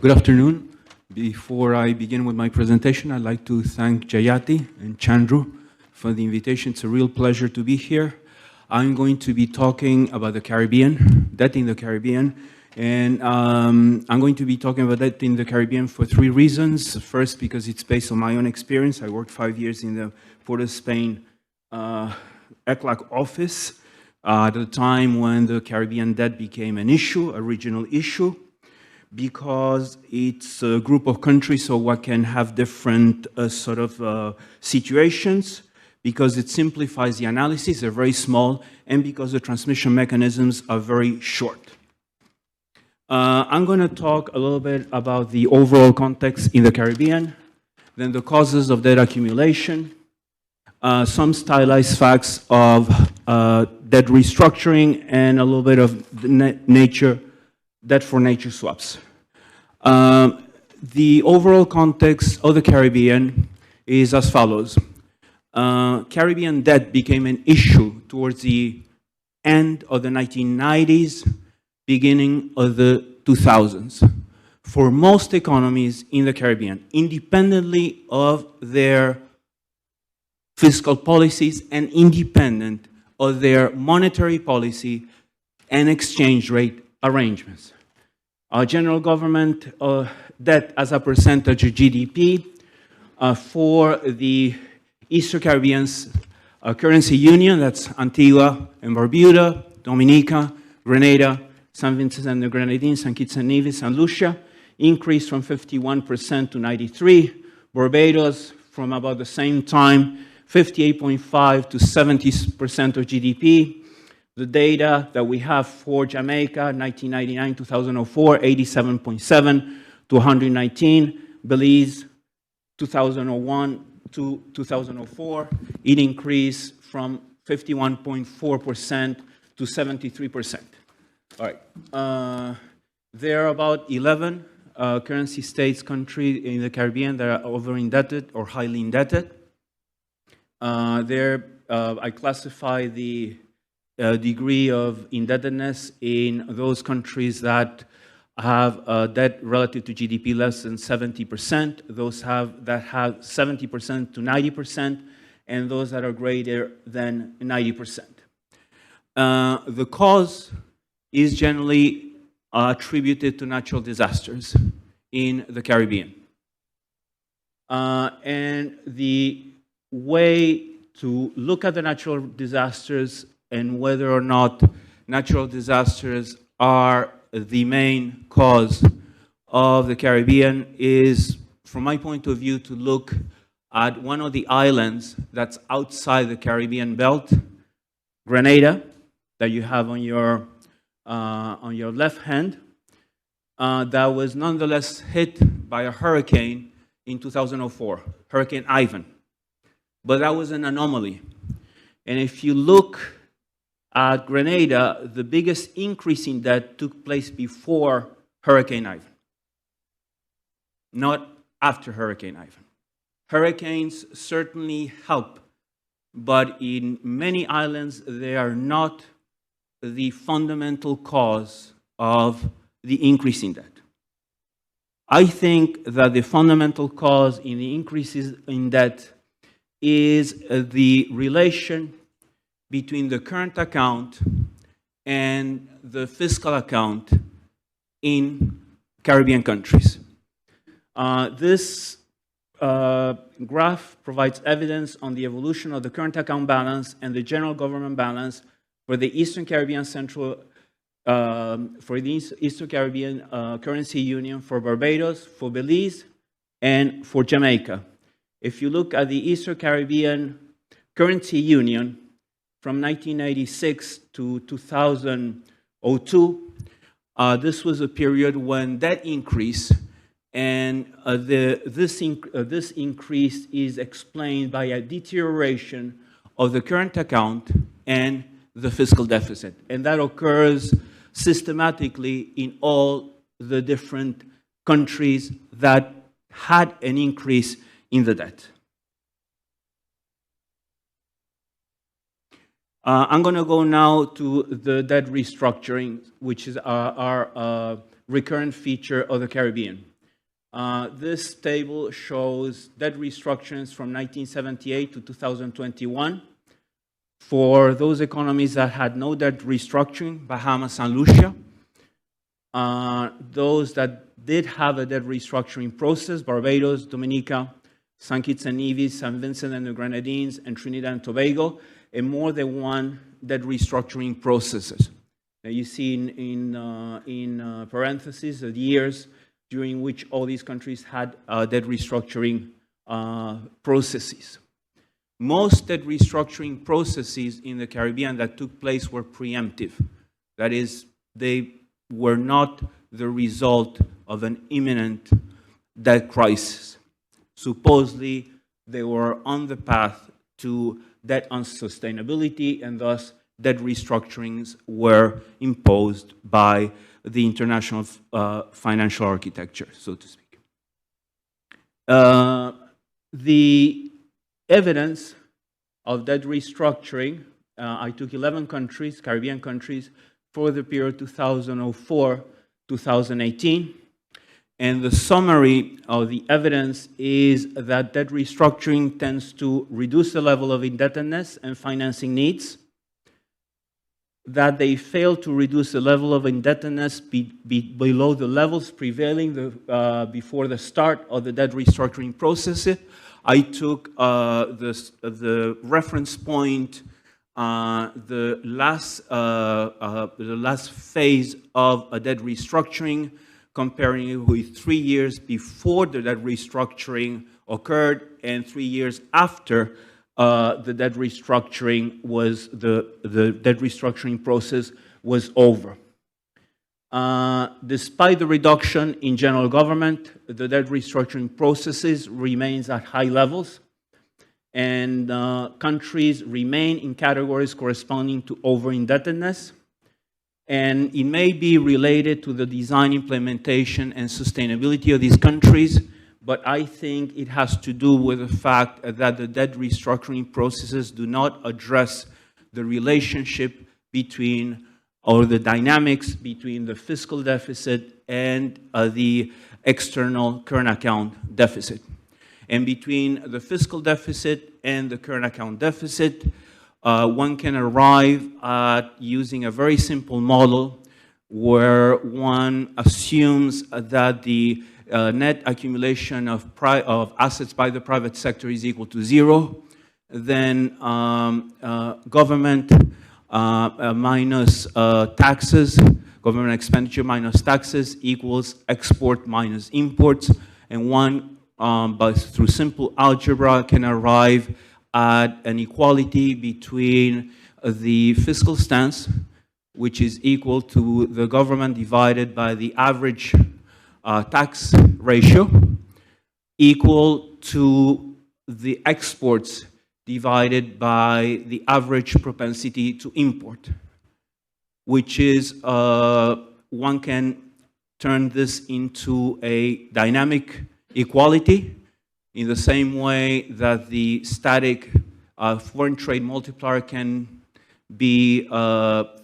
Good afternoon. Before I begin with my presentation, I'd like to thank Jayati and Chandru for the invitation. It's a real pleasure to be here. I'm going to be talking about the Caribbean, debt in the Caribbean, and I'm going to be talking about debt in the Caribbean for three reasons. First, because it's based on my own experience. I worked 5 years in the Port of Spain ECLAC office at the time when the Caribbean debt became an issue, a regional issue, because it's a group of countries, so what can have different situations, because it simplifies the analysis, they're very small, and because the transmission mechanisms are very short. I'm going to talk a little bit about the overall context in the Caribbean, then the causes of debt accumulation, some stylized facts of debt restructuring, and a little bit of nature debt for nature swaps. The overall context of the Caribbean is as follows. Caribbean debt became an issue towards the end of the 1990s, beginning of the 2000s. For most economies in the Caribbean, independently of their fiscal policies and independent of their monetary policy and exchange rate arrangements. General government debt as a percentage of GDP for the Eastern Caribbean's currency union, that's Antigua and Barbuda, Dominica, Grenada, St. Vincent and the Grenadines, St. Kitts and Nevis, St. Lucia, increased from 51% to 93%. Barbados, from about the same time, 58.5% to 70% of GDP. The data that we have for Jamaica, 1999-2004, 87.7 to 119. Belize, 2001 to 2004, it increased from 51.4% to 73%. All right. There are about 11 currency states, countries in the Caribbean that are over-indebted or highly indebted. I classify the degree of indebtedness in those countries that have debt relative to GDP less than 70%, those that have 70% to 90%, and those that are greater than 90%. The cause is generally attributed to natural disasters in the Caribbean. And the way to look at the natural disasters and whether or not natural disasters are the main cause of the Caribbean is, from my point of view, to look at one of the islands that's outside the Caribbean belt, Grenada, that you have on your left hand, that was nonetheless hit by a hurricane in 2004, Hurricane Ivan. But that was an anomaly. And if you look at Grenada, the biggest increase in debt took place before Hurricane Ivan, not after Hurricane Ivan. Hurricanes certainly help, but in many islands, they are not the fundamental cause of the increase in debt. I think that the fundamental cause in the increases in debt is the relation between the current account and the fiscal account in Caribbean countries. This graph provides evidence on the evolution of the current account balance and the general government balance for the Eastern Caribbean Eastern Caribbean Currency Union, for Barbados, for Belize, and for Jamaica. If you look at the Eastern Caribbean Currency Union, from 1996 to 2002, this was a period when debt increased, and this increase is explained by a deterioration of the current account and the fiscal deficit. And that occurs systematically in all the different countries that had an increase in the debt. I'm going to go now to the debt restructuring, which is our recurrent feature of the Caribbean. This table shows debt restructurings from 1978 to 2021 for those economies that had no debt restructuring, Bahamas and Lucia. Those that did have a debt restructuring process, Barbados, Dominica, St. Kitts and Nevis, St. Vincent and the Grenadines, and Trinidad and Tobago, and more than one debt restructuring processes. Now you see in parentheses the years during which all these countries had debt restructuring processes. Most debt restructuring processes in the Caribbean that took place were preemptive. That is, they were not the result of an imminent debt crisis. Supposedly, they were on the path to debt unsustainability, and thus debt restructurings were imposed by the international financial architecture, so to speak. The evidence of debt restructuring, I took 11 countries, Caribbean countries, for the period 2004-2018. And the summary of the evidence is that debt restructuring tends to reduce the level of indebtedness and financing needs, that they fail to reduce the level of indebtedness below the levels prevailing before the start of the debt restructuring process. I took the reference point, the last phase of a debt restructuring, comparing it with 3 years before the debt restructuring occurred and 3 years after the debt restructuring the debt restructuring process was over. Despite the reduction in general government, the debt restructuring processes remains at high levels, and countries remain in categories corresponding to over-indebtedness. And it may be related to the design, implementation, and sustainability of these countries, but I think it has to do with the fact that the debt restructuring processes do not address the relationship between, or the dynamics between the fiscal deficit and the external current account deficit. And between the fiscal deficit and the current account deficit, one can arrive at using a very simple model where one assumes that the net accumulation of assets by the private sector is equal to zero. Then government minus taxes, government expenditure minus taxes equals export minus imports. And one, but through simple algebra, can arrive at an equality between the fiscal stance, which is equal to the government divided by the average tax ratio, equal to the exports divided by the average propensity to import, which is, one can turn this into a dynamic equality in the same way that the static foreign trade multiplier can be,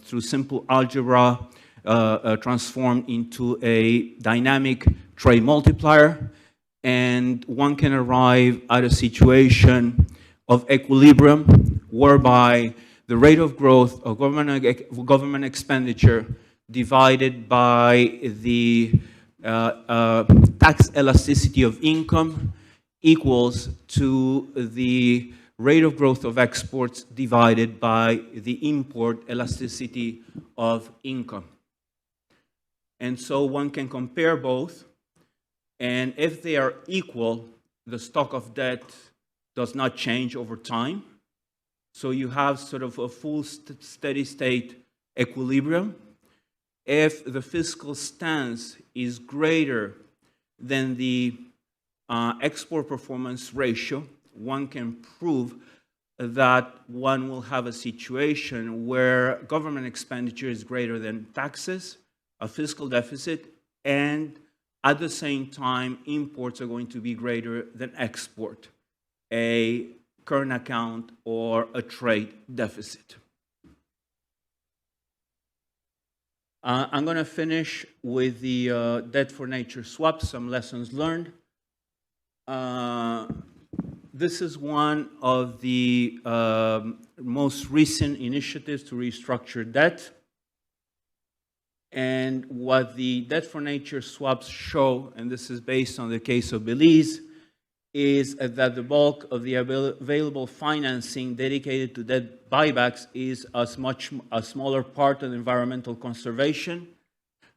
through simple algebra, transformed into a dynamic trade multiplier, and one can arrive at a situation of equilibrium whereby the rate of growth of government expenditure divided by the tax elasticity of income equals to the rate of growth of exports divided by the import elasticity of income. And so one can compare both, and if they are equal, the stock of debt does not change over time. So you have sort of a full steady state equilibrium. If the fiscal stance is greater than the export performance ratio, one can prove that one will have a situation where government expenditure is greater than taxes, a fiscal deficit, and at the same time, imports are going to be greater than export, a current account or a trade deficit. I'm going to finish with the debt for nature swaps, some lessons learned. This is one of the most recent initiatives to restructure debt. And what the debt for nature swaps show, and this is based on the case of Belize, is that the bulk of the available financing dedicated to debt buybacks is a smaller part of environmental conservation,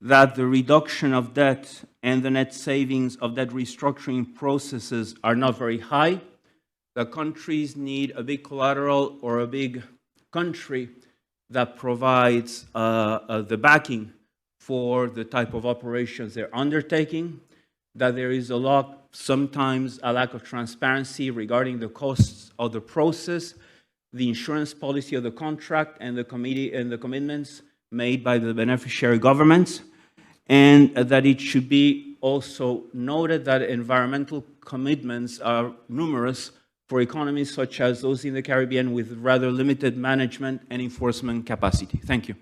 that the reduction of debt and the net savings of debt restructuring processes are not very high. The countries need a big collateral or a big country that provides the backing for the type of operations they're undertaking, that there is sometimes a lack of transparency regarding the costs of the process, the insurance policy of the contract, and the commitments made by the beneficiary governments, and that it should be also noted that environmental commitments are numerous for economies such as those in the Caribbean with rather limited management and enforcement capacity. Thank you.